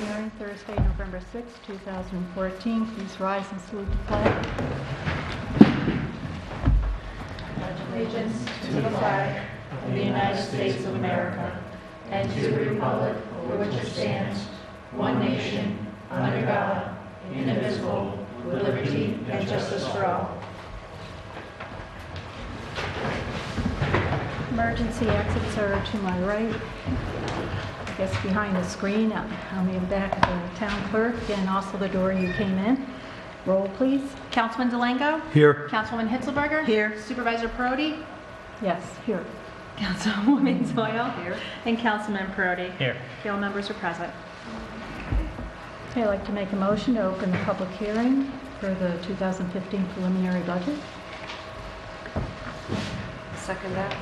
hearing Thursday, November 6, 2014. Please rise and salute the flag. Pledge allegiance to the flag of the United States of America and to the republic for which it stands, one nation, under God, indivisible, with liberty and justice for all. Emergency exits are to my right. I guess behind the screen, on the back of the town clerk, and also the door you came in. Roll, please. Councilman Delango? Here. Councilwoman Hitzelberger? Here. Supervisor Perotti? Yes, here. Councilwoman Doyle? Here. And Councilman Perotti? Here. All members are present. Okay, I'd like to make a motion to open the public hearing for the 2015 preliminary budget. Second that.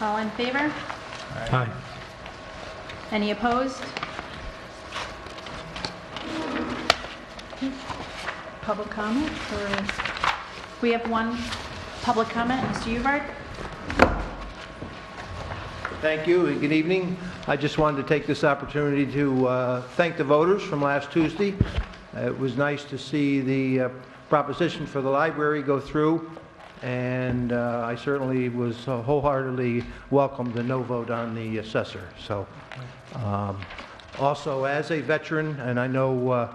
All in favor? Aye. Any opposed? Public comment, or We have one public comment. Mr. Uvard? Thank you and good evening. I just wanted to take this opportunity to thank the voters from last Tuesday. It was nice to see the proposition for the library go through, and I certainly was wholeheartedly welcomed the no vote on the assessor. So, also as a veteran, and I know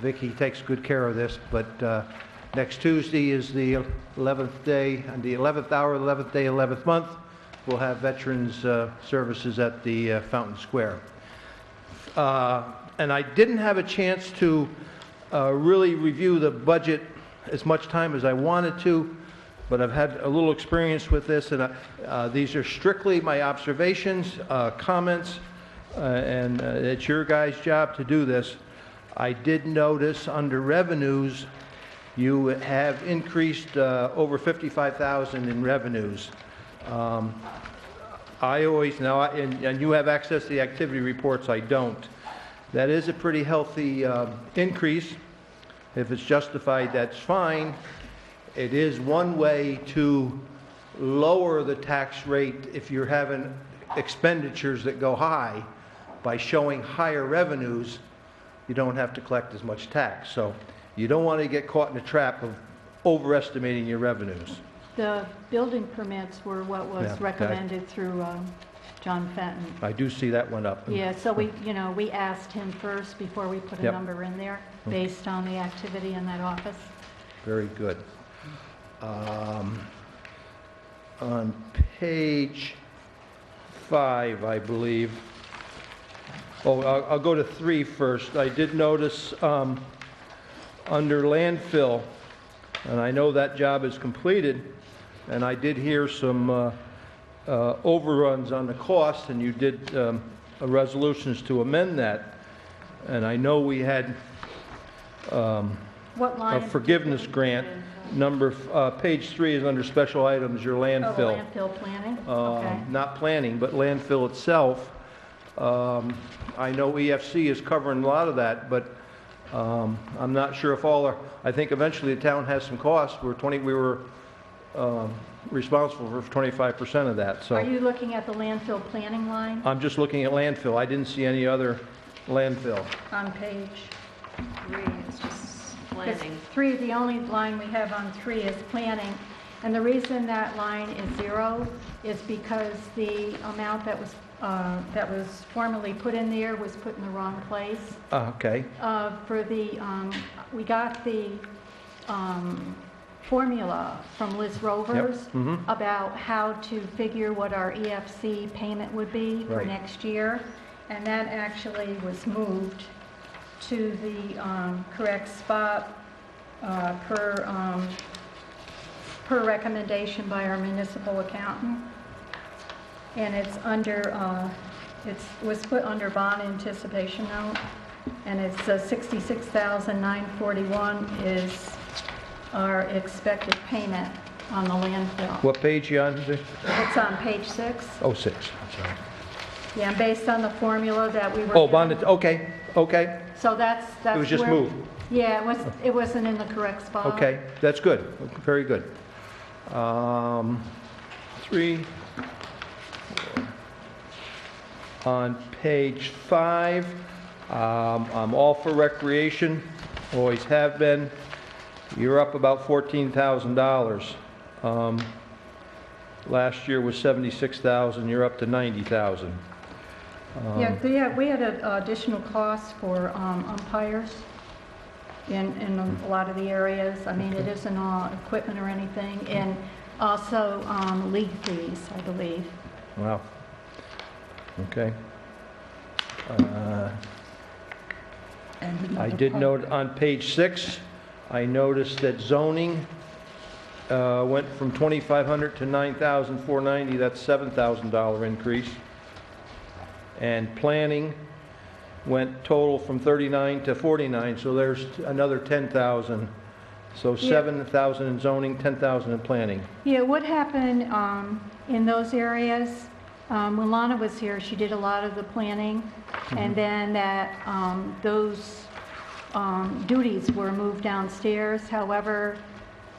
Vicki takes good care of this, but next Tuesday is the 11th day, and the 11th hour, 11th day, 11th month. We'll have Veterans Services at the Fountain Square. And I didn't have a chance to really review the budget as much time as I wanted to, but I've had a little experience with this, and these are strictly my observations, comments, and it's your guys' job to do this. I did notice under revenues, you have increased over $55,000 in revenues. I always know, and you have access to the activity reports, I don't. That is a pretty healthy increase. If it's justified, that's fine. It is one way to lower the tax rate if you're having expenditures that go high. By showing higher revenues, you don't have to collect as much tax. So you don't want to get caught in the trap of overestimating your revenues. the building permits were what was Yeah, recommended through John Fenton. I do see that one up. Yeah, so we asked him first before we put a Yep. number in there, based on the activity in that office. Very good. On page 5, I believe. Oh, I'll go to 3 first. I did notice under landfill, and I know that job is completed, and I did hear some overruns on the cost, and you did resolutions to amend that. And I know we had What line? a forgiveness grant. Page 3 is under special items, your Oh, landfill. landfill planning? Okay. Not planning, but landfill itself. I know EFC is covering a lot of that, but I'm not sure if all are. I think eventually the town has some costs. We were responsible for 25% of that. So Are you looking at the landfill planning line I'm just looking at landfill. I didn't see any other landfill. on page 3, it's just Because planning. 3, the only line we have on 3 is planning. And the reason that line is 0 is because the amount that was formerly put in there was put in the wrong place. Okay. We got the formula from Liz Rovers about how to figure what our EFC payment would be for Right. next year. And that actually was moved to the correct spot per recommendation by our municipal accountant. And it's under, it was put under bond anticipation note, and it's $66,941 is our expected payment on the landfill. What page you on? It's on page 6. Oh, 6. I'm sorry. Yeah, and based on the formula that we were. Oh, given. bond. Okay. Okay. So that's It was just where- moved. Yeah, it wasn't in the correct spot. Okay, that's good. Very good. 3, On page 5, I'm all for recreation, always have been. You're up about $14,000. Last year was $76,000, you're up to $90,000. Yeah, we had an additional cost for umpires in a lot of the areas. I mean, it isn't all equipment or anything, and also league fees, I believe. Wow. Okay. I did note on page 6, I noticed that zoning went from $2,500 to $9,490. That's $7,000 increase. And planning went total from 39 to 49, so there's another 10,000. So Yeah. 7,000 in zoning, 10,000 in planning. Yeah, what happened in those areas, when Lana was here, she did a lot of the planning, and then those duties were moved downstairs. However,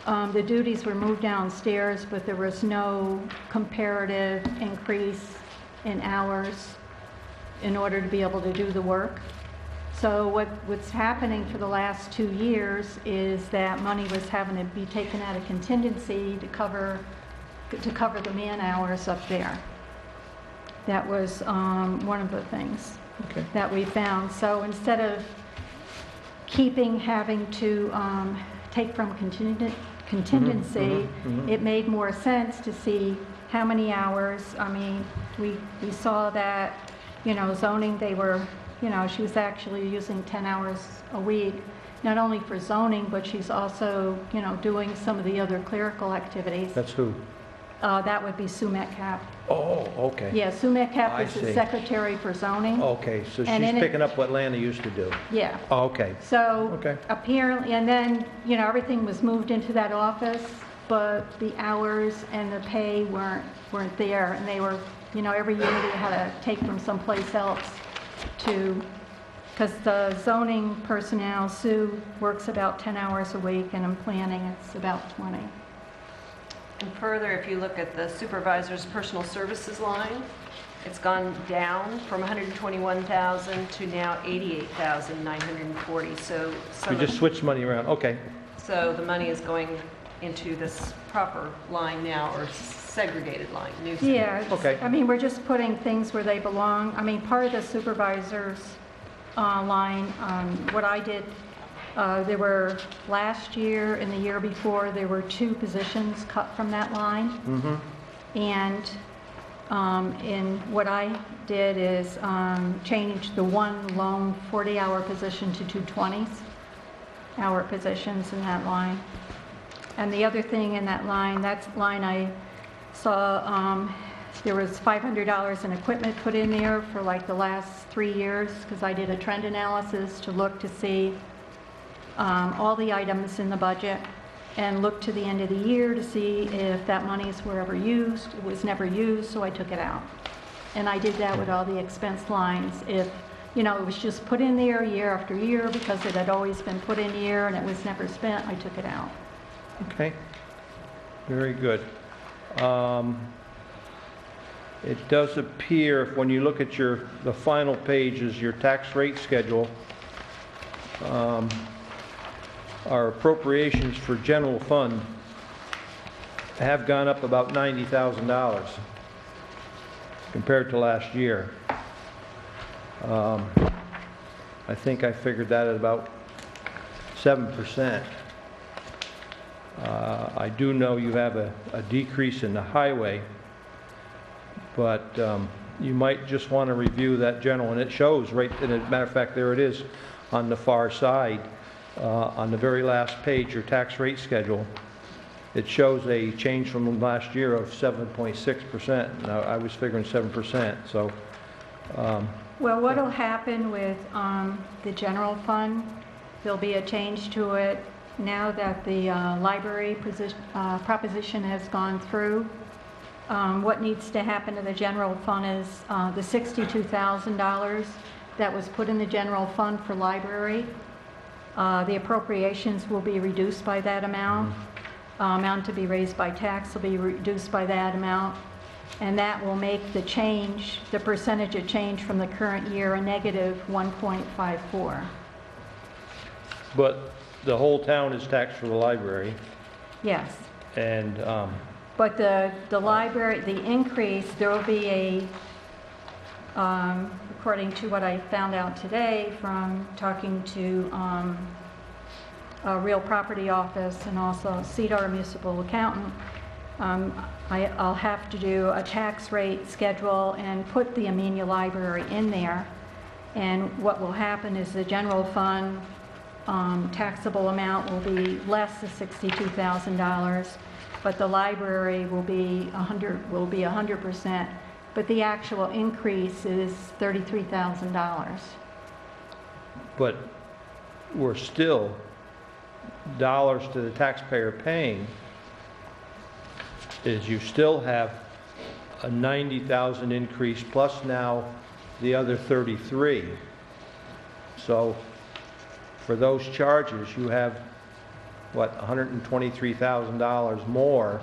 the duties were moved downstairs, but there was no comparative increase in hours in order to be able to do the work. So what's happening for the last 2 years is that money was having to be taken out of contingency to cover the man hours up there. That was one of the things Okay. that we found. So instead of having to take from contingency, it made more sense to see how many hours. I mean, we saw that, zoning, they were, she was actually using 10 hours a week, not only for zoning, but she's also, doing some of the other clerical activities. That's who? That would be Sue Metcalf. Oh, okay. Yeah, Sue Metcalf I is the see. secretary for zoning. Okay, so And she's in it- picking up what Lana used to do. Yeah. Oh, okay. So Okay. apparently, and then, everything was moved into that office, but the hours and the pay weren't there. And they were, every year they had to take from someplace else because the zoning personnel, Sue works about 10 hours a week, and in planning it's about 20. And further, if you look at the supervisor's personal services line, it's gone down from 121,000 to now 88,940. So We just switched money around, okay. so the money is going into this proper line now, or segregated line, new. Yeah, it's- Okay. I mean, we're just putting things where they belong. I mean, part of the supervisor's line, what I did, there were, last year and the year before, there were 2 positions cut from that line. And what I did is change the one lone 40-hour position to 2 20-hour positions in that line. And the other thing in that line I saw, there was $500 in equipment put in there for like the last 3 years, because I did a trend analysis to look to see all the items in the budget, and look to the end of the year to see if that monies were ever used. It was never used, so I took it out. And I did that with all the expense lines. If, it was just put in there year after year because it had always been put in year and it was never spent, I took it out. Okay, very good. It does appear, when you look at the final page is your tax rate schedule, our appropriations for general fund have gone up about $90,000 compared to last year. I think I figured that at about 7%. I do know you have a decrease in the highway, but you might just want to review that general, and it shows right, and as a matter of fact, there it is on the far side, on the very last page, your tax rate schedule. It shows a change from last year of 7.6%. Now, I was figuring 7%, so. Well, what will happen with the general fund, there'll be a change to it now that the library proposition has gone through. What needs to happen to the general fund is the $62,000 that was put in the general fund for library. The appropriations will be reduced by that amount. Amount to be raised by tax will be reduced by that amount. And that will make the change, the percentage of change from the current year, a negative 1.54. But the whole town is taxed for the library, Yes. and, But the library, the increase, there will be a, according to what I found out today from talking to a real property office and also CEDAR municipal accountant, I'll have to do a tax rate schedule and put the Amenia Library in there. And what will happen is the general fund taxable amount will be less than $62,000, but the library will be 100%, but the actual increase is $33,000. but we're still dollars to the taxpayer paying, is you still have a 90,000 increase plus now the other 33. So for those charges, you have, what, $123,000 more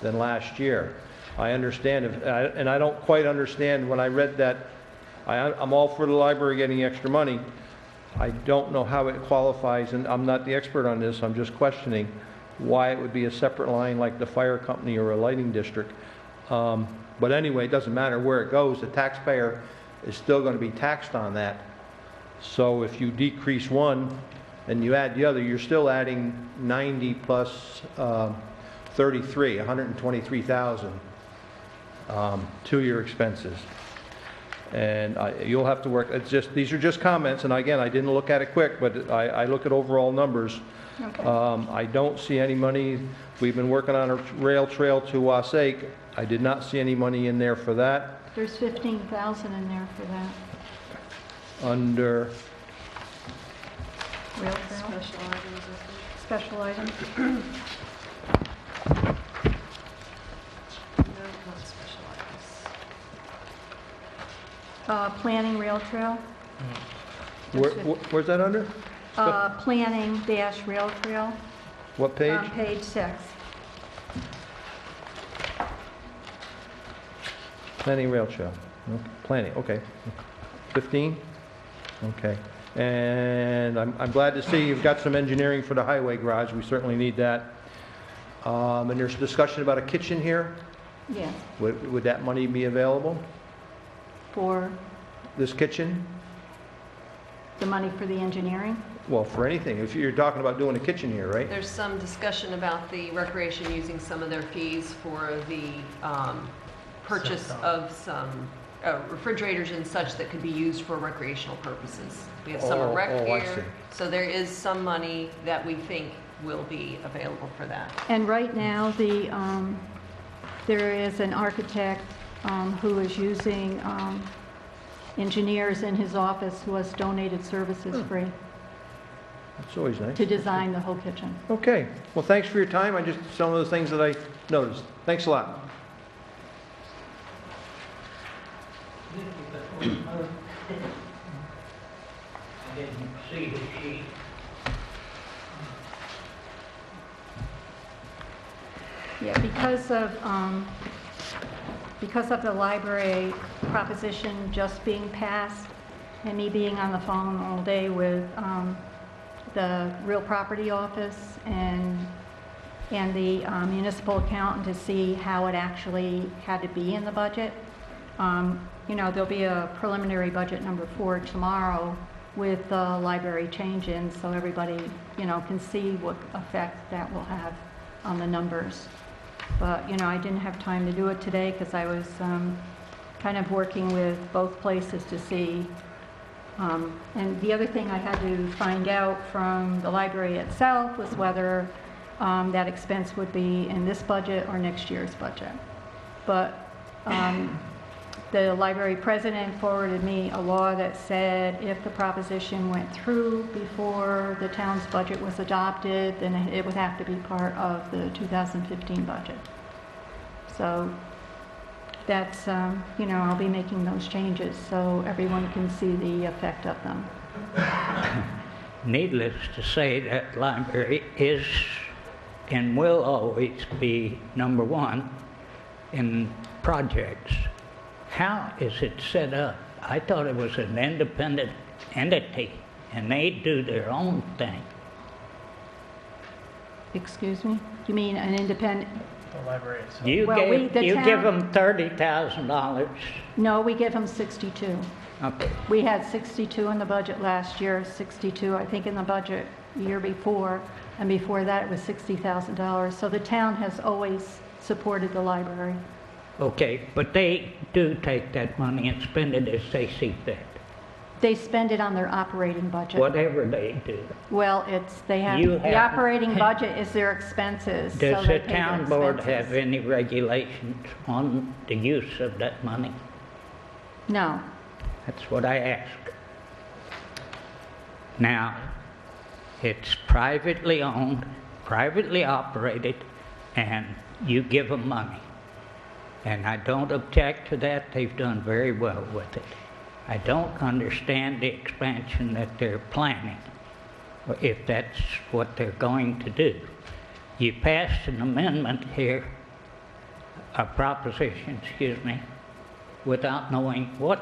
than last year. I understand, and I don't quite understand when I read that. I'm all for the library getting extra money. I don't know how it qualifies, and I'm not the expert on this, I'm just questioning why it would be a separate line like the fire company or a lighting district. But anyway, it doesn't matter where it goes, the taxpayer is still going to be taxed on that. So if you decrease one and you add the other, you're still adding 90 plus 33, 123,000 to your expenses. And you'll have to work, it's just, these are just comments, and again, I didn't look at it quick, but I look at overall numbers. Okay. I don't see any money. We've been working on a rail trail to Wassaic. I did not see any money in there for that. There's 15,000 in there for that. Under, Rail trail, Special items, I think. special items. No, not special items. Planning rail trail. where's that under? Planning dash rail trail. What page? Page 6. Planning rail trail. Planning, okay. 15? Okay. And I'm glad to see you've got some engineering for the highway garage. We certainly need that. And there's discussion about a kitchen here. Yes. Would that money be available? For This kitchen? the money for the engineering. Well, for anything. If you're talking about doing a kitchen here, right? There's some discussion about the recreation using some of their fees for the purchase of some refrigerators and such that could be used for recreational purposes. We have summer rec I see. here, so there is some money that we think will be available for that. And right now, there is an architect who is using engineers in his office who has donated services free That's always nice. to design the whole kitchen. Okay. Well, thanks for your time. Some of the things that I noticed. Thanks a lot. I didn't see the sheet. Yeah, because of the library proposition just being passed and me being on the phone all day with the real property office and the municipal accountant to see how it actually had to be in the budget. You know, there'll be a preliminary budget number 4 tomorrow with the library change-in, so everybody, you know, can see what effect that will have on the numbers. But, you know, I didn't have time to do it today because I was kind of working with both places to see. And the other thing I had to find out from the library itself was whether that expense would be in this budget or next year's budget. But the library president forwarded me a law that said if the proposition went through before the town's budget was adopted, then it would have to be part of the 2015 budget. So that's, you know, I'll be making those changes so everyone can see the effect of them. Needless to say, that library is and will always be number one in projects. How is it set up? I thought it was an independent entity, and they do their own thing. Excuse me? You mean an independent? The library itself. You Well, give them $30,000. No, we give them 62. Okay. We had 62 in the budget last year, 62, I think, in the budget year before, and before that it was $60,000. So the town has always supported the library. Okay, but they do take that money and spend it as they see fit, They spend it on their operating budget. whatever they do. Well, they have, You the have- operating budget is their expenses. so Does they the pay their town board expenses. have any regulations on the use of that money? No. That's what I ask. Now, it's privately owned, privately operated, and you give them money. And I don't object to that. They've done very well with it. I don't understand the expansion that they're planning, or if that's what they're going to do. You passed an amendment here, a proposition, without knowing what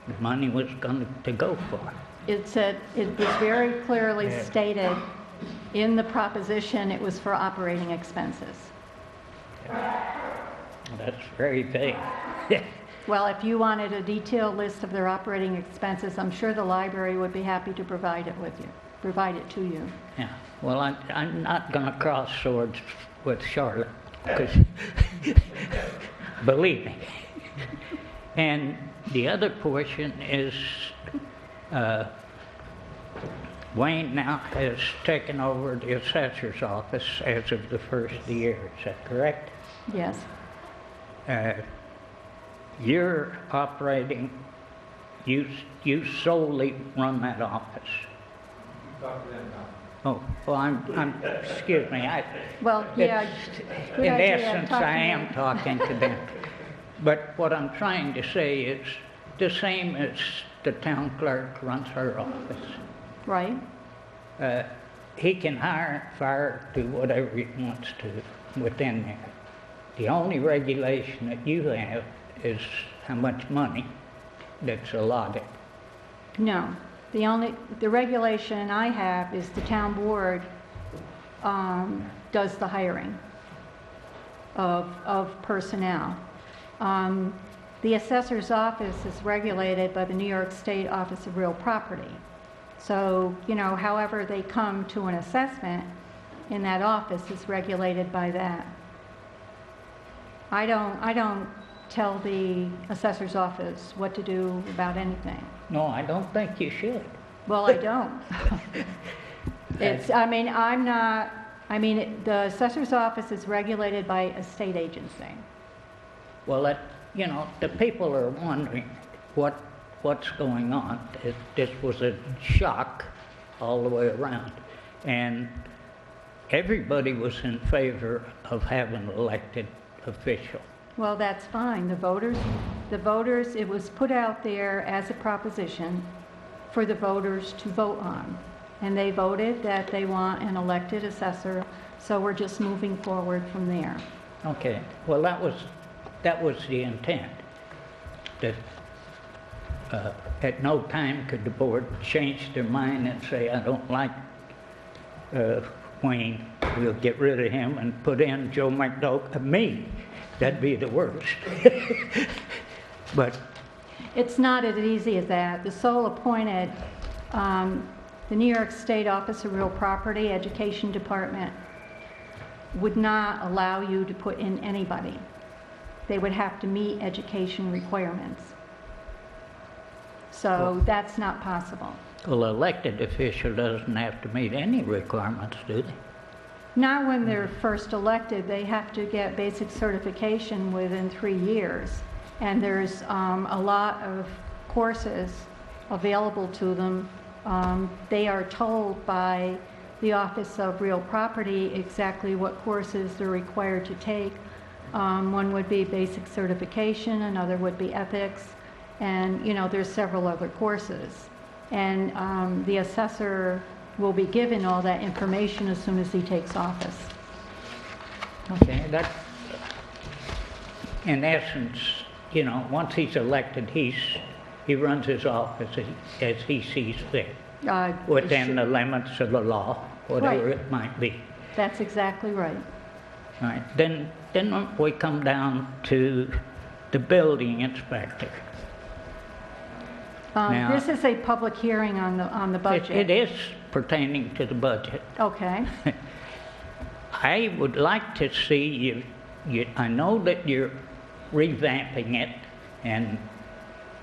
the money was going to go for. It was very clearly stated in the proposition it was for operating expenses. That's very vague. Well, if you wanted a detailed list of their operating expenses, I'm sure the library would be happy to provide it to you. Yeah, well, I'm not going to cross swords with Charlotte, because believe me. And the other portion is Wayne now has taken over the assessor's office as of the first of the year. Is that correct? Yes. You're operating, you solely run that office. Oh, well, excuse me, Well, yeah. good in idea, essence, talking I to am me. talking to them. But what I'm trying to say is the same as the town clerk runs her office. Right. He can hire, fire, do whatever he wants to within there. The only regulation that you have is how much money that's allotted. No. The regulation I have is the town board does the hiring of personnel. The assessor's office is regulated by the New York State Office of Real Property. So, however they come to an assessment in that office is regulated by that. I don't tell the assessor's office what to do about anything. No, I don't think you should. Well, I don't. The assessor's office is regulated by a state agency. Well, the people are wondering what's going on. This was a shock all the way around. And everybody was in favor of having an elected official. Well, that's fine. The voters, it was put out there as a proposition for the voters to vote on. And they voted that they want an elected assessor, so we're just moving forward from there. Okay, well, that was the intent. That at no time could the board change their mind and say, I don't like Wayne, we'll get rid of him and put in Joe McDougall, me. That'd be the worst. But It's not as easy as that. The sole appointed, the New York State Office of Real Property Education Department would not allow you to put in anybody. They would have to meet education requirements. So that's not possible. well, elected official doesn't have to meet any requirements, do they? Not when they're first elected. They have to get basic certification within 3 years. And there's a lot of courses available to them. They are told by the Office of Real Property exactly what courses they're required to take. One would be basic certification, another would be ethics, and there's several other courses. And the assessor will be given all that information as soon as he takes office. Okay, in essence, you know, once he's elected, he runs his office as he sees fit, within the limits of the law, whatever Right. it might be. That's exactly right. All right. Then we come down to the building inspector. Now- This is a public hearing on the budget. It is pertaining to the budget. Okay. I would like to see I know that you're revamping it, and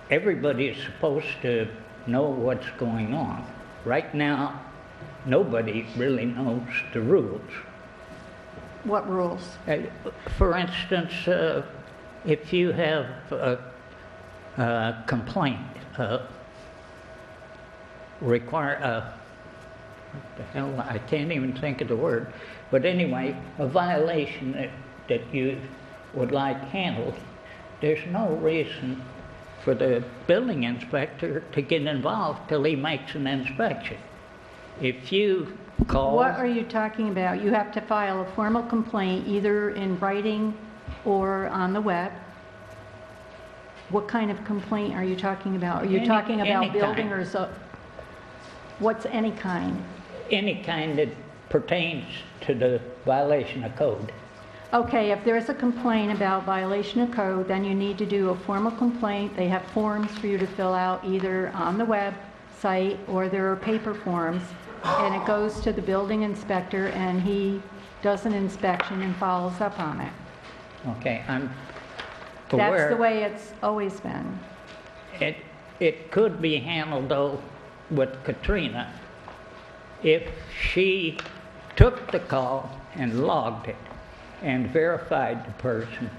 everybody is supposed to know what's going on. Right now, nobody really knows the rules. What rules? For instance, if you have a complaint, what the hell, I can't even think of the word, but anyway, a violation that you would like handled, there's no reason for the building inspector to get involved till he makes an inspection. If you call... What are you talking about? You have to file a formal complaint either in writing or on the web. What kind of complaint are you talking about? Are you talking about any building kind. or so? What's any kind? Any kind that pertains to the violation of code. Okay, if there's a complaint about violation of code, then you need to do a formal complaint. They have forms for you to fill out either on the website or there are paper forms. And it goes to the building inspector and he does an inspection and follows up on it. Okay, I'm aware. That's the way it's always been. It could be handled, though, with Katrina, if she took the call and logged it and verified the person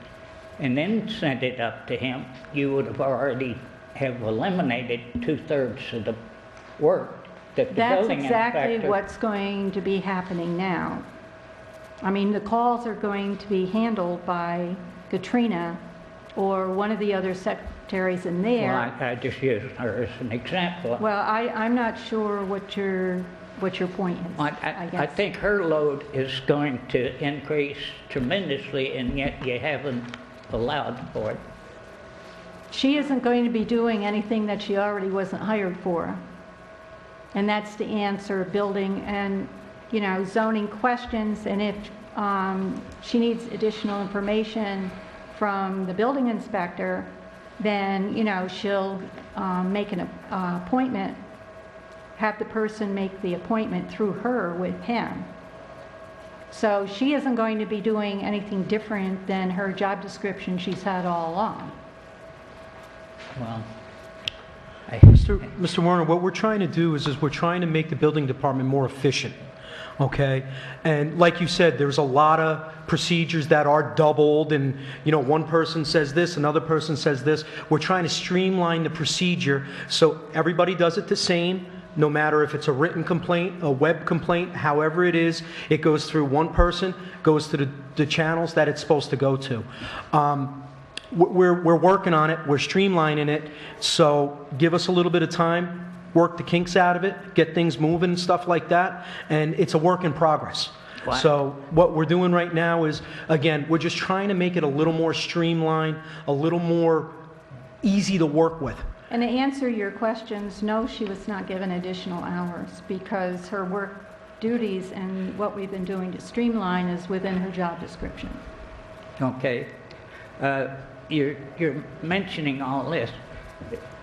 and then sent it up to him, you would have already have eliminated 2/3 of the work that the That's building exactly inspector... what's going to be happening now. I mean, the calls are going to be handled by Katrina or one of the other secretaries in there. Well, I just used her as an example. Well, I'm not sure what your point is, I I guess. think her load is going to increase tremendously, and yet you haven't allowed for it. She isn't going to be doing anything that she already wasn't hired for. And that's to answer building and, you know, zoning questions. And if she needs additional information from the building inspector, then, you know, she'll make an appointment, have the person make the appointment through her with him. So she isn't going to be doing anything different than her job description she's had all along. Well, Mr. Warner, what we're trying to do is we're trying to make the building department more efficient, okay? And like you said, there's a lot of procedures that are doubled and, you know, one person says this, another person says this. We're trying to streamline the procedure so everybody does it the same, no matter if it's a written complaint, a web complaint, however it is, it goes through one person, goes to the channels that it's supposed to go to. We're working on it, we're streamlining it, so give us a little bit of time, work the kinks out of it, get things moving and stuff like that, and it's a work in progress. Wow. So what we're doing right now is, again, we're just trying to make it a little more streamlined, a little more easy to work with. And to answer your questions, no, she was not given additional hours because her work duties and what we've been doing to streamline is within her job description. okay. You're mentioning all this.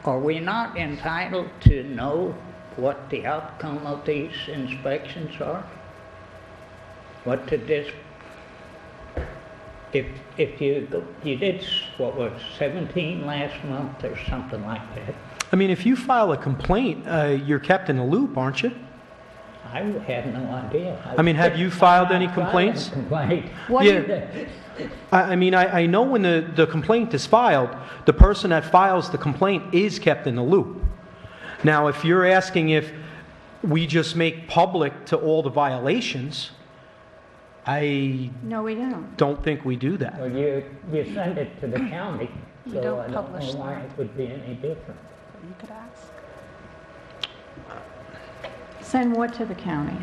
Are we not entitled to know what the outcome of these inspections are? What did this... If you did, what was 17 last month or something like that? I mean, if you file a complaint, you're kept in the loop, aren't you? I had no idea. I mean, have you filed any complaints? Complaint. What Yeah. did- I mean, I know when the complaint is filed, the person that files the complaint is kept in the loop. Now, if you're asking if we just make public to all the violations, I No, we don't. don't think we do that. Well, you send it to the county, You so don't I don't publish know why that. it would be any different. You could ask. Send what to the county?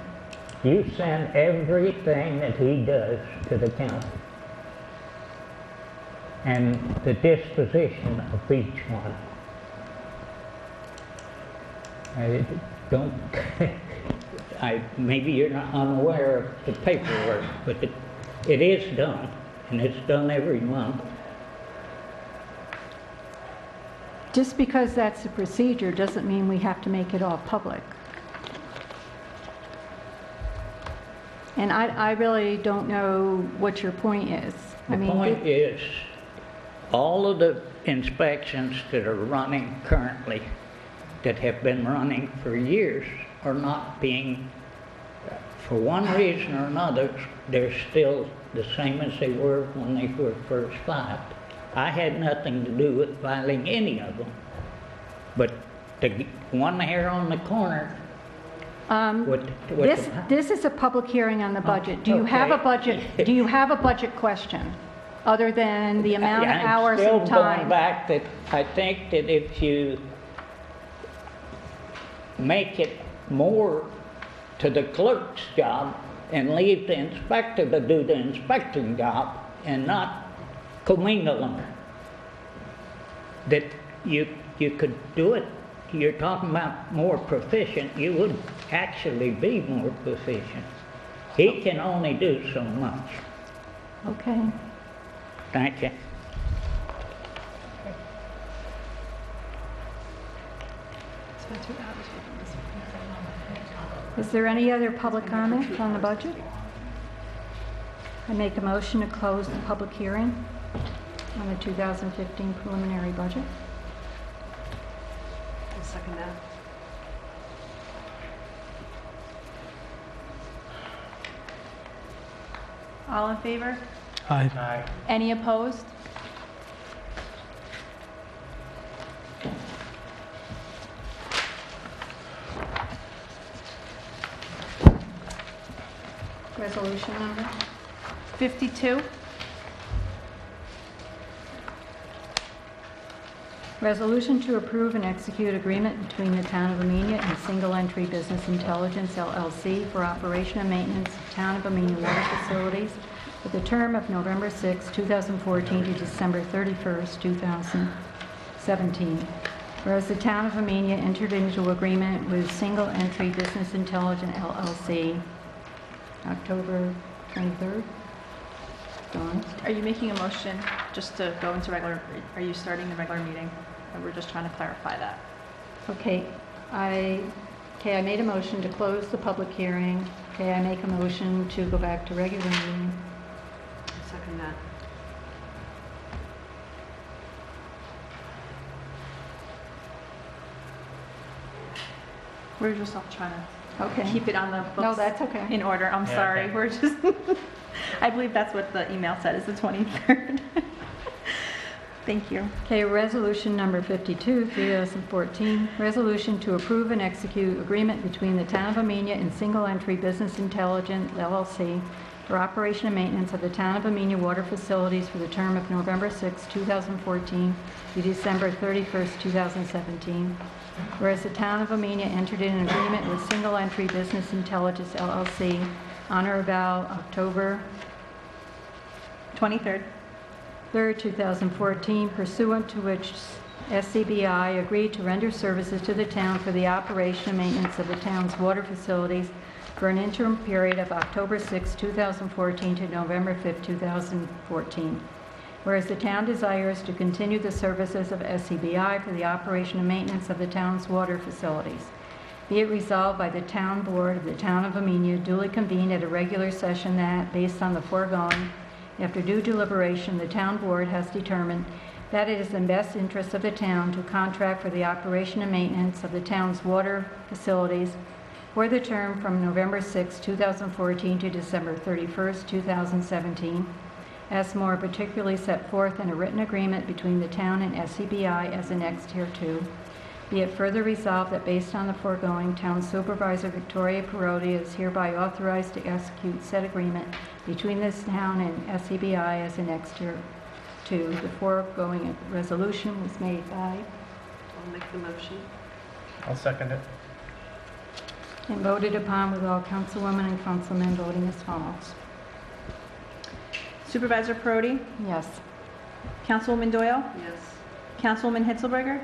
You send everything that he does to the county. and the disposition of each one. I don't, maybe you're not unaware of the paperwork, but it is done, and it's done every month. Just because that's the procedure doesn't mean we have to make it all public. And I really don't know what your point is. The point is, all of the inspections that are running currently, that have been running for years, are not being, for one reason or another, they're still the same as they were when they were first filed. I had nothing to do with filing any of them. But the one here on the corner, This is a public hearing on the budget. Do you have a budget, do you have a budget question, other than the amount of hours I'm and still going time? back that I think that if you make it more to the clerk's job and leave the inspector to do the inspecting job and not commingle them, that you could do it. You're talking about more proficient. You would actually be more proficient. He can only do so much. Okay. Thank you. Is there any other public comment on the budget? I make a motion to close the public hearing on the 2015 preliminary budget. I'll second that. All in favor? Aye. Any opposed? Resolution number? 52. Resolution to approve and execute agreement between the Town of Amenia and Single Entry Business Intelligence LLC for operation and maintenance of Town of Amenia water facilities for the term of November 6, 2014 to December 31st, 2017. Whereas the Town of Amenia entered into agreement with Single Entry Business Intelligence LLC October 23rd. Dawn? Are you making a motion just to go into regular, are you starting the regular meeting? And we're just trying to clarify that. Okay, I made a motion to close the public hearing. Okay, I make a motion to go back to regular meeting. I'll second that. We're just all trying to Okay. keep it on the books. No, that's okay. In order, I'm sorry, okay. we're just, I believe that's what the email said, is the 23rd. Thank you. Okay, resolution number 52, 2014, resolution to approve and execute agreement between the Town of Amenia and Single Entry Business Intelligence LLC for operation and maintenance of the Town of Amenia water facilities for the term of November 6, 2014 to December 31st, 2017. Whereas the Town of Amenia entered in an agreement with Single Entry Business Intelligence LLC on or about October 23rd. 3rd, 2014, pursuant to which SCBI agreed to render services to the town for the operation and maintenance of the town's water facilities for an interim period of October 6, 2014 to November 5, 2014. Whereas the town desires to continue the services of SCBI for the operation and maintenance of the town's water facilities. Be it resolved by the Town Board of the Town of Amenia, duly convened at a regular session that, based on the foregoing, after due deliberation, the Town Board has determined that it is in best interest of the town to contract for the operation and maintenance of the town's water facilities for the term from November 6, 2014 to December 31st, 2017, as more particularly set forth in a written agreement between the town and SCBI as annexed hereto. Be it further resolved that based on the foregoing, Town Supervisor Victoria Perotti is hereby authorized to execute said agreement between this town and SCBI as annexed hereto. The foregoing resolution was made by I'll make the motion. I'll second it. and voted upon with all councilwomen and councilmen voting as follows. Supervisor Perotti, Yes. Councilwoman Doyle? Yes. Councilwoman Hitzelberger?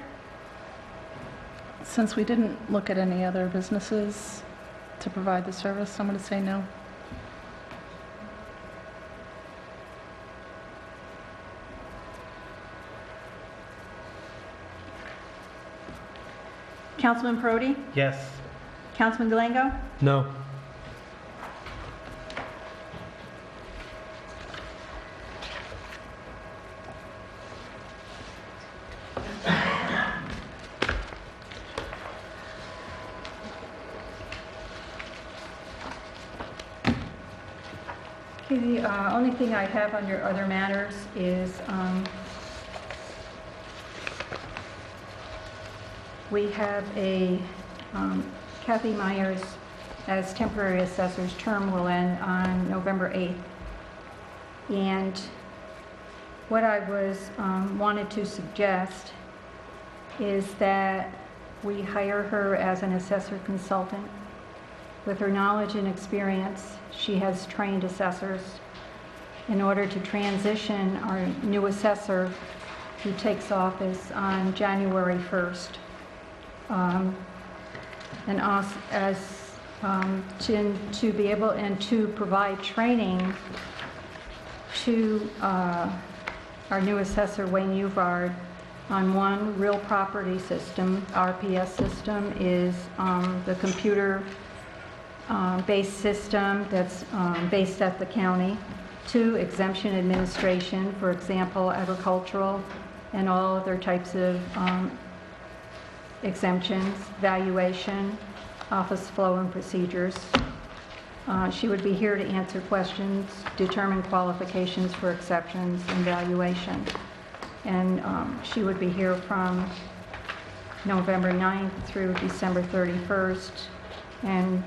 Since we didn't look at any other businesses to provide the service, I'm going to say no. Councilman Perotti? Yes. Councilman Delango? No. Okay, the only thing I have under other matters is we have a Kathy Myers as temporary assessor's term will end on November 8th. And what I wanted to suggest is that we hire her as an assessor consultant. With her knowledge and experience, she has trained assessors in order to transition our new assessor who takes office on January 1st. And us to be able and to provide training to our new assessor, Wayne Uvard, on one real property system. RPS system is the computer based system that's based at the county. 2, exemption administration, for example, agricultural and all other types of exemptions, valuation, office flow and procedures. She would be here to answer questions, determine qualifications for exceptions and valuation. And she would be here from November 9th through December 31st and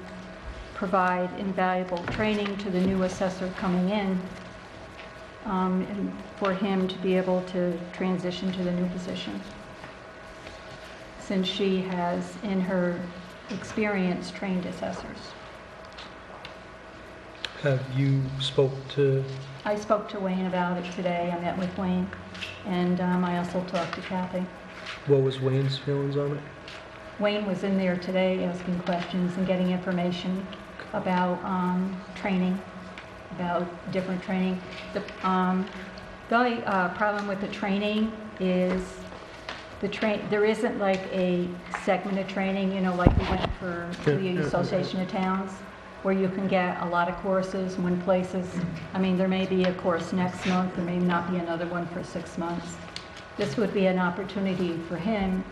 provide invaluable training to the new assessor coming in and for him to be able to transition to the new position, since she has in her experience trained assessors. Have you spoke to, I spoke to Wayne about it today. I met with Wayne, and I also talked to Kathy. what was Wayne's feelings on it? Wayne was in there today asking questions and getting information about training, about different training. The only problem with the training is there isn't like a segment of training, you know, like we went for the Association of Towns, where you can get a lot of courses when places, I mean, there may be a course next month, there may not be another one for 6 months. This would be an opportunity for him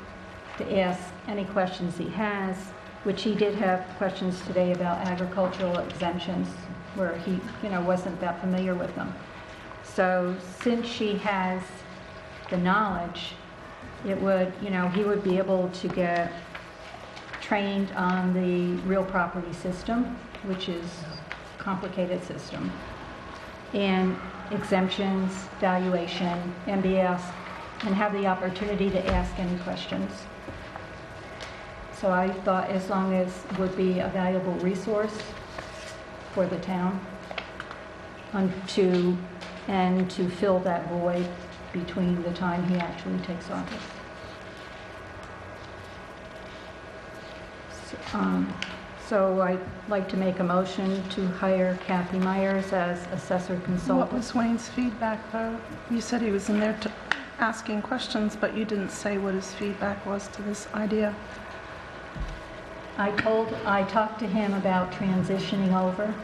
to ask any questions he has, which he did have questions today about agricultural exemptions, where he, you know, wasn't that familiar with them. So since she has the knowledge, it would, you know, he would be able to get trained on the real property system, which is a complicated system, and exemptions, valuation, and be asked, and have the opportunity to ask any questions. So I thought as long as it would be a valuable resource for the town to fill that void between the time he actually takes office. So I'd like to make a motion to hire Kathy Myers as assessor consultant. What was Wayne's feedback, though? You said he was in there asking questions, but you didn't say what his feedback was to this idea. I talked to him about transitioning over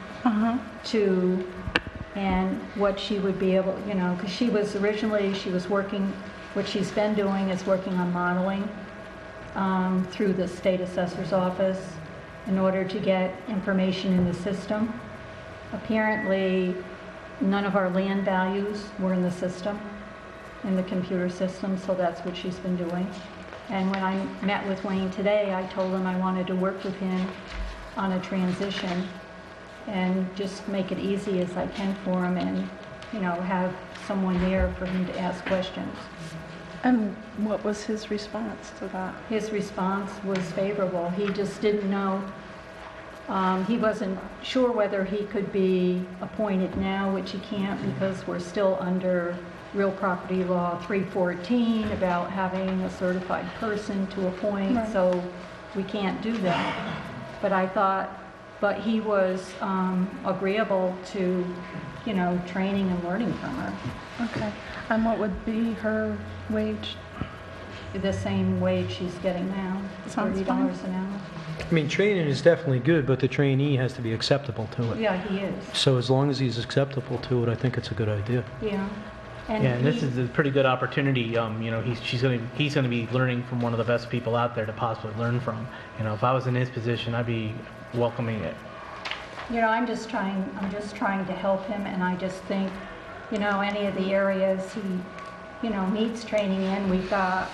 to, and what she would be able, you know, because she was working, what she's been doing is working on modeling through the state assessor's office in order to get information in the system. Apparently, none of our land values were in the system, in the computer system, so that's what she's been doing. And when I met with Wayne today, I told him I wanted to work with him on a transition and just make it easy as I can for him, and, you know, have someone there for him to ask questions. And what was his response to that? His response was favorable. He just didn't know, he wasn't sure whether he could be appointed now, which he can't because we're still under Real Property Law 314 about having a certified person to appoint, Right. so we can't do that. But I thought, but he was agreeable to, you know, training and learning from her. Okay. And what would be her wage? The same wage she's getting now, Sounds $30 fine. an hour. I mean, training is definitely good, but the trainee has to be acceptable to it. Yeah, he is, So as long as he's acceptable to it, I think it's a good idea. yeah. Yeah, and this he- is a pretty good opportunity. You know, he's gonna be learning from one of the best people out there to possibly learn from. You know, if I was in his position, I'd be welcoming it. You know, I'm just trying to help him, and I just think, you know, any of the areas he, you know, needs training in, we've got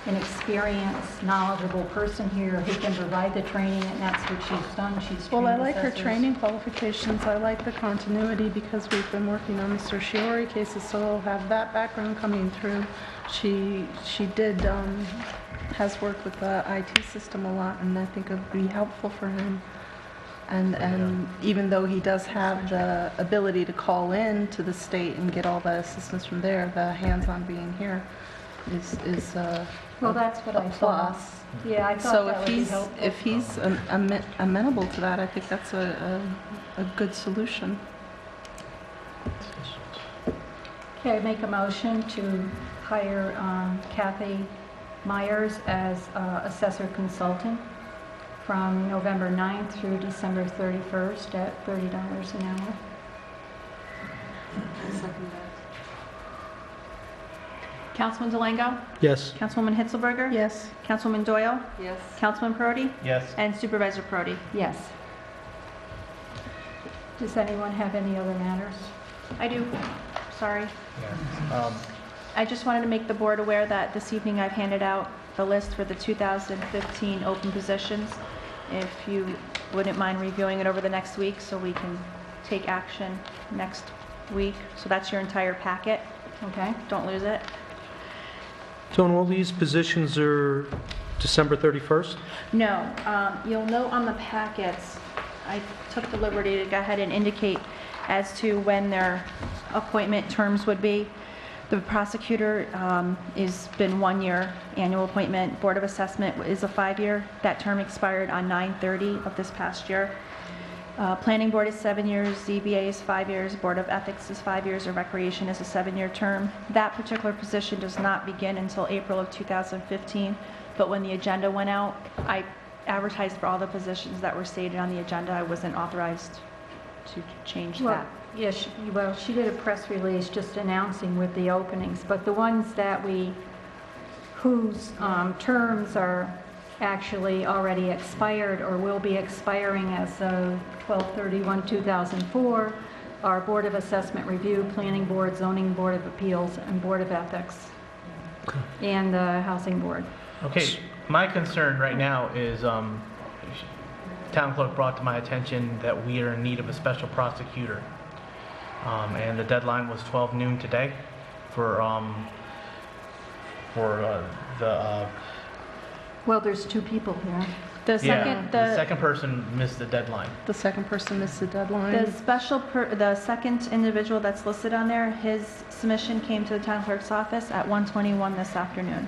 an experienced, knowledgeable person here who can provide the training, and that's what she's done. She's trained Well, I like her assessors. training qualifications. I like the continuity because we've been working on the certiorari cases, so I'll have that background coming through. She has worked with the IT system a lot, and I think it would be helpful for him. And even though he does have the ability to call in to the state and get all the assistance from there, the hands-on being here is Well, that's what I a thought. plus. Yeah, I thought So that would be if helpful. he's amenable to that, I think that's a good solution. Okay, I make a motion to hire Kathy Myers as assessor consultant from November 9th through December 31st at $30 an hour. Councilman Delango? Yes. Councilwoman Hitzelberger? Yes. Councilwoman Doyle? Yes. Councilman Prodi? Yes. And Supervisor Prodi? Yes. Does anyone have any other matters? I do. Sorry. Yeah. I just wanted to make the board aware that this evening I've handed out the list for the 2015 open positions. If you wouldn't mind reviewing it over the next week so we can take action next week. So that's your entire packet. Okay. Don't lose it. So, and all these positions are December 31st? No, you'll note on the packets, I took the liberty to go ahead and indicate as to when their appointment terms would be. The prosecutor has been 1 year annual appointment. Board of Assessment is a 5-year. That term expired on 9/30 of this past year. Planning Board is 7 years, ZBA is 5 years, Board of Ethics is 5 years, and Recreation is a 7-year term. That particular position does not begin until April of 2015, but when the agenda went out, I advertised for all the positions that were stated on the agenda. I wasn't authorized to change Well, that. yes, she did a press release just announcing with the openings, but the ones whose terms are actually already expired or will be expiring as of 12/31/2004 are Board of Assessment Review, Planning Board, Zoning Board of Appeals, and Board of Ethics, and the Housing Board. Okay, my concern right now is, town clerk brought to my attention that we are in need of a special prosecutor. And the deadline was 12 noon today for the, Well, there's two people here. The yeah, second, the second person missed the deadline. The second person missed the deadline. the second individual that's listed on there, his submission came to the town clerk's office at 1:21 this afternoon.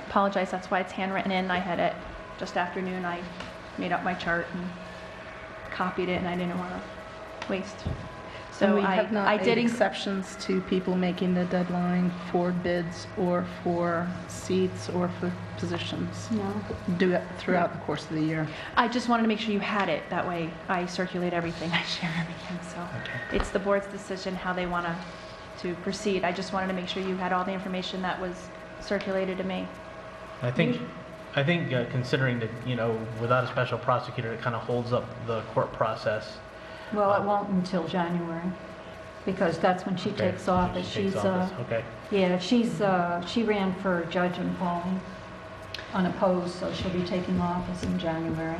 Apologize, that's why it's handwritten in. I had it just afternoon. I made up my chart and copied it, and I didn't want to waste. And So we have not I made did exceptions to people making the deadline for bids or for seats or for positions. No? Do it throughout the course of the year. I just wanted to make sure you had it. That way I circulate everything, I share everything. So it's the board's decision how they want to proceed. I just wanted to make sure you had all the information that was circulated to me. I think considering that, without a special prosecutor, it kind of holds up the court process. Well, it won't until January, because that's when she Okay, takes office. she takes office. Okay. Yeah, she ran for judge in Pauling, unopposed, so she'll be taking office in January.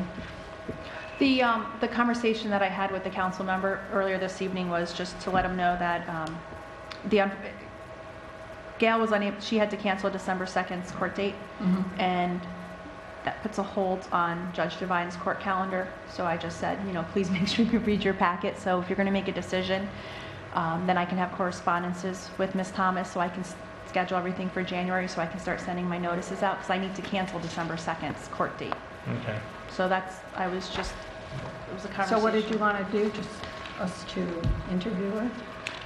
The conversation that I had with the council member earlier this evening was just to let him know that Gail was unable, she had to cancel December 2nd's court date, and that puts a hold on Judge Devine's court calendar. So I just said, please make sure you read your packet. So if you're going to make a decision, Then I can have correspondences with Ms. Thomas, so I can schedule everything for January, so I can start sending my notices out, because I need to cancel December 2nd's court date. Okay. So that's, it was a conversation. So what did you want to do, just us to interview her?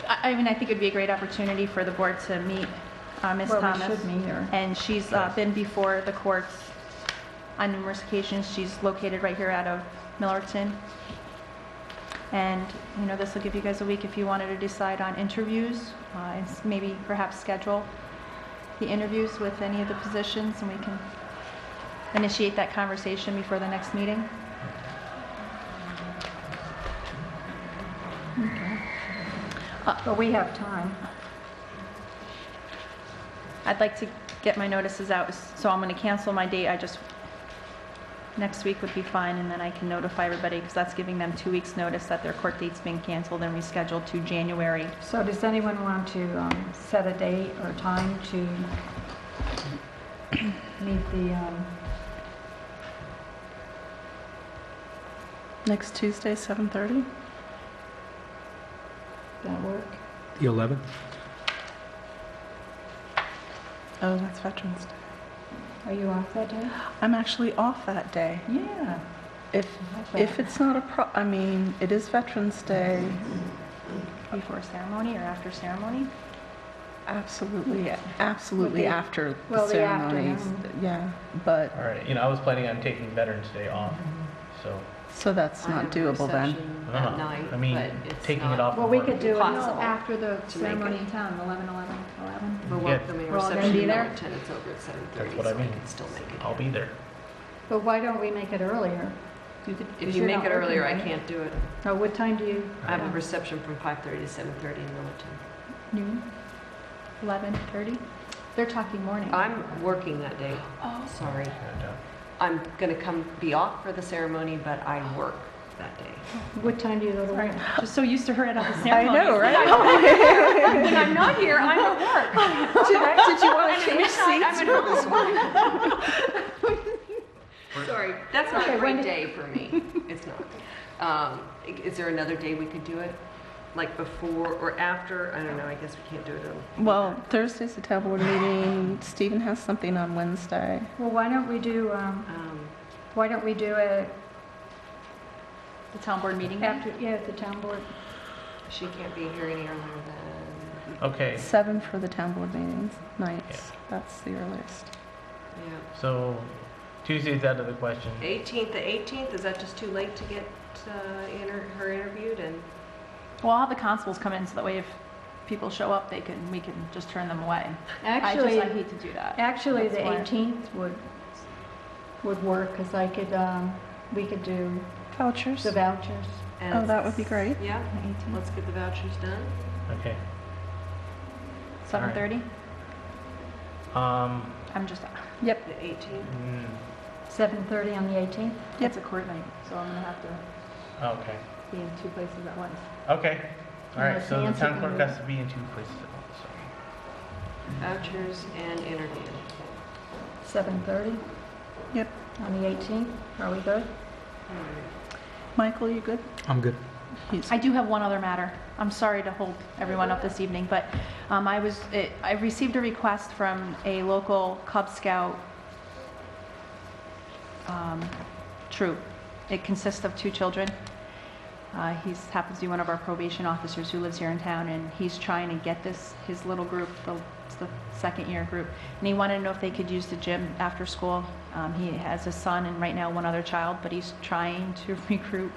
I mean, I think it'd be a great opportunity for the board to meet Ms. Well, we Thomas. should meet her. And she's been before the courts on numerous occasions. She's located right here out of Millerton. And, you know, this will give you guys a week if you wanted to decide on interviews, and maybe perhaps schedule the interviews with any of the positions, and we can initiate that conversation before the next meeting. But we have time. I'd like to get my notices out, so I'm going to cancel my date. Next week would be fine, and then I can notify everybody, because that's giving them 2 weeks' notice that their court date's being canceled and rescheduled to January. So does anyone want to set a date or time to meet the, Next Tuesday, 7:30? that work? The 11th? Oh, that's Veterans Day. Are you off that day? I'm actually off that day. Yeah. If it's not I mean, it is Veterans Day. Before ceremony or after ceremony? Absolutely Would be- after well, the the ceremonies. afternoon. Yeah, but, All right. I was planning on taking Veterans Day off, so. so that's I not have a doable then. reception I don't at know. night, I mean, but it's taking not- it off. Well, we could do it Possible after the to make ceremony it. in town, 11. The Yeah. welcoming We're all gonna reception be in there? Millerton, it's over at 7:30, That's what I so I mean. can still make it. I'll be there. But why don't we make it earlier? If you're you make not it earlier, I working, right? can't do it. Or what time do you? I have a reception from 5:30 to 7:30 in Millerton. Noon? 11:30? They're talking morning. I'm working that day. Oh, sorry. I'm going to be off for the ceremony, but I work that day. What time do you go to work? Just so used to her at all the I ceremonies. know, right? When I'm not here, I'm at work. Did you want to change I'm seats? at home this morning. Sorry, that's not Okay, a when great did- day for me. It's not. Is there another day we could do it? Like before or after? I don't know. I guess we can't do it on. Well, Thursday's the town board meeting. Stephen has something on Wednesday. Well, why don't we do it The town board meeting day? after, yeah, at the town board? She can't be here any earlier than. Okay. 7 for the town board meetings, nights. That's the earliest. Yeah. So Tuesday's out of the question. 18th. The 18th. Is that just too late to get her interviewed? And Well, I'll have the constables come in, so that way if people show up, we can just turn them away. I Actually, hate to do that. actually, the That's why. 18th would work, because we could do Vouchers? the vouchers. Oh, that would be great. Yeah. Let's get the vouchers done. Okay. 7:30? Um. I'm just, Yep. The 18th. 7:30 on the 18th? it's a court night, so I'm gonna have to Okay. be in 2 places at once. Okay. All right. Unless So the Nancy town can clerk do has to be in 2 places at once. Vouchers and interview. 7:30 Yep. on the 18th? Are we good? Michael, you good? I'm good. He's I do have one other matter. I'm sorry to hold everyone up this evening, but I received a request from a local Cub Scout troop. It consists of 2 children. He happens to be one of our probation officers who lives here in town, and he's trying to get his little group, it's the second-year group, and he wanted to know if they could use the gym after school. He has a son and right now 1 other child, but he's trying to recruit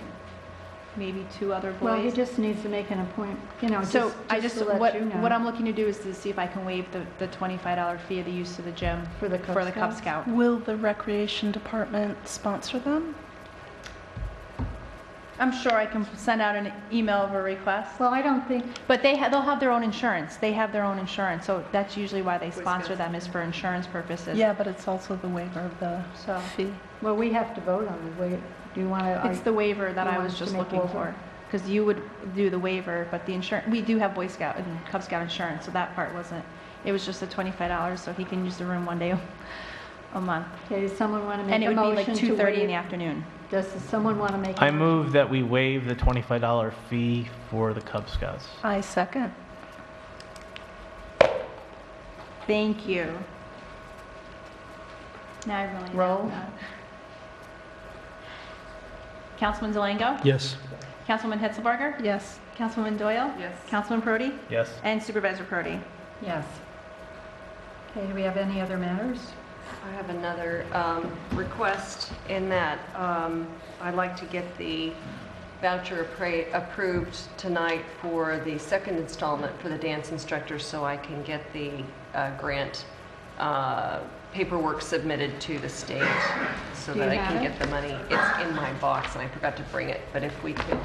maybe 2 other boys. Well, he just needs to make an appointment, So just to let you know. what I'm looking to do is to see if I can waive the $25 fee of the use of the gym For the Cub Cub Scouts? Scout. Will the recreation department sponsor them? I'm sure I can send out an email of a request, Well, I don't think, but they'll have their own insurance. They have their own insurance, so that's usually why they sponsor Scouts. them, is for insurance purposes. Yeah, but it's also the waiver of the So fee. well, we have to vote on the waiver. Do you want to? it's the waiver that you I want was us to just make looking over? for. Because you would do the waiver, but the insurance, we do have Boy Scout and Cub Scout insurance, so that part wasn't, it was just the $25 so he can use the room one day a month. Okay, does someone want to And make it a would be like motion to 2:30 in the waive? afternoon. Does someone want to make? I move that we waive the $25 fee for the Cub Scouts. I second. Thank you. Now I really know Roll. that. Councilman Delango? Yes. Councilwoman Hetzelberger? Yes. Councilwoman Doyle? Yes. Councilman Prodi? Yes. And Supervisor Prodi. Yes. Okay, do we have any other matters? I have another request in that I'd like to get the voucher approved tonight for the second installment for the dance instructors so I can get the grant paperwork submitted to the state so Do that you I can have get the money. It's in my box and I forgot to bring it, but if we could,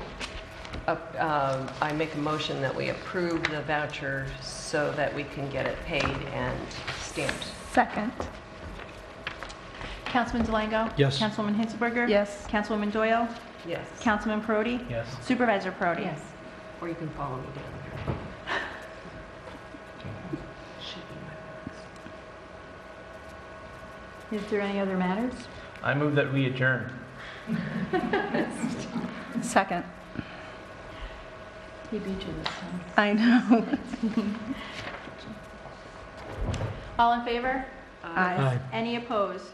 I make a motion that we approve the voucher so that we can get it paid and stamped. Second. Councilman Delango? Yes. Councilwoman Hetzelberger? Yes. Councilwoman Doyle? Yes. Councilman Prodi? Yes. Supervisor Prodi? Yes. Or you can follow me down there. Should be my box. Is there any other matters? I move that we adjourn. Second. He beat you this time. I know. All in favor? Aye. Any opposed?